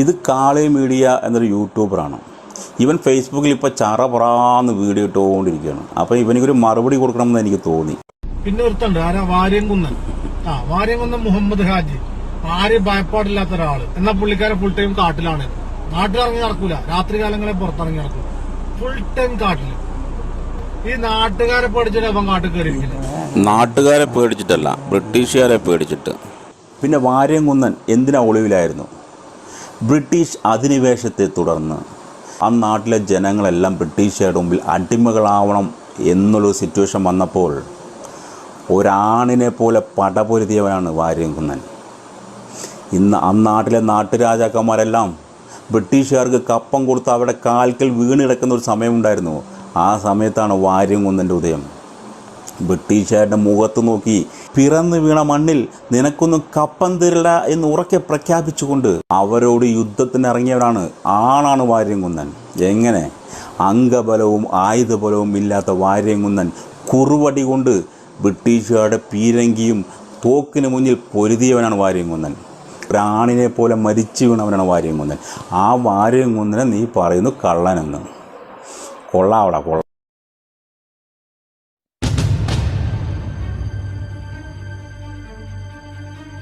ഇത് കാളി മീഡിയ എന്നൊരു യൂട്യൂബറാണ്. ഇവൻ ഫേസ്ബുക്കിൽ ഇപ്പോൾ ചറപറാന്ന് വീഡിയോ ഇട്ടുകൊണ്ടിരിക്കുകയാണ്. അപ്പോൾ ഇവനിക്കൊരു മറുപടി കൊടുക്കണമെന്ന് എനിക്ക് തോന്നി. പിന്നെ ഒരുത്തുണ്ട് ആരാ, വാര്യംകുന്നൻ. വാര്യംകുന്നൻ മുഹമ്മദ് ഹാജി. ആരും ഭയപ്പാടില്ലാത്ത ഒരാള്. എന്നാൽ പുള്ളിക്കാരൻ ഫുൾ ടൈം കാട്ടിലാണ്. നാട്ടിലിറങ്ങി നടക്കൂല, രാത്രി കാലങ്ങളിൽ പുറത്തിറങ്ങി നടക്കും, ഫുൾ ടൈം കാട്ടില്. ഈ നാട്ടുകാരെ പേടിച്ചിട്ട് അവൻ കാട്ടിൽ കയറിയിരിക്കുന്നത്. നാട്ടുകാരെ പേടിച്ചിട്ടല്ല, ബ്രിട്ടീഷുകാരെ പേടിച്ചിട്ട്. പിന്നെ വാര്യംകുന്നൻ എന്തിനാ ഒളിവിലായിരുന്നു? ബ്രിട്ടീഷ് അധിനിവേശത്തെ തുടർന്ന് ആ നാട്ടിലെ ജനങ്ങളെല്ലാം ബ്രിട്ടീഷുകാരുടെ മുമ്പിൽ അടിമകളാവണം എന്നുള്ളൊരു സിറ്റുവേഷൻ വന്നപ്പോൾ ഒരാണിനെ പോലെ പടപൊരുതിയവനാണ് വാര്യംകുന്നൻ. ഇന്ന് ആ നാട്ടിലെ നാട്ടുരാജാക്കന്മാരെല്ലാം ബ്രിട്ടീഷുകാർക്ക് കപ്പം കൊടുത്ത് അവിടെ കാൽക്കൽ വീണിടക്കുന്ന ഒരു സമയമുണ്ടായിരുന്നു. ആ സമയത്താണ് വാര്യംകുന്നൻ്റെ ഉദയം. ബ്രിട്ടീഷുകാരുടെ മുഖത്ത് നോക്കി പിറന്നു വീണ മണ്ണിൽ നിനക്കൊന്നും കപ്പം തരില്ല എന്ന് ഉറക്കെ പ്രഖ്യാപിച്ചുകൊണ്ട് അവരോട് യുദ്ധത്തിനിറങ്ങിയവരാണ് ആണാണ് വാര്യംകുന്നൻ. എങ്ങനെ? അംഗബലവും ആയുധബലവും ഇല്ലാത്ത വാര്യംകുന്നൻ കുറുവടി കൊണ്ട് ബ്രിട്ടീഷുകാരുടെ പീരങ്കിയും തോക്കിന് മുന്നിൽ പൊരുതിയവനാണ് വാര്യംകുന്നൻ. ഒരാണിനെ പോലെ മരിച്ചു വീണവനാണ് വാര്യംകുന്നൻ. ആ വാര്യംകുന്നനെ നീ പറയുന്നു കള്ളനെന്ന്. കൊള്ളാവടാ കൊള്ള.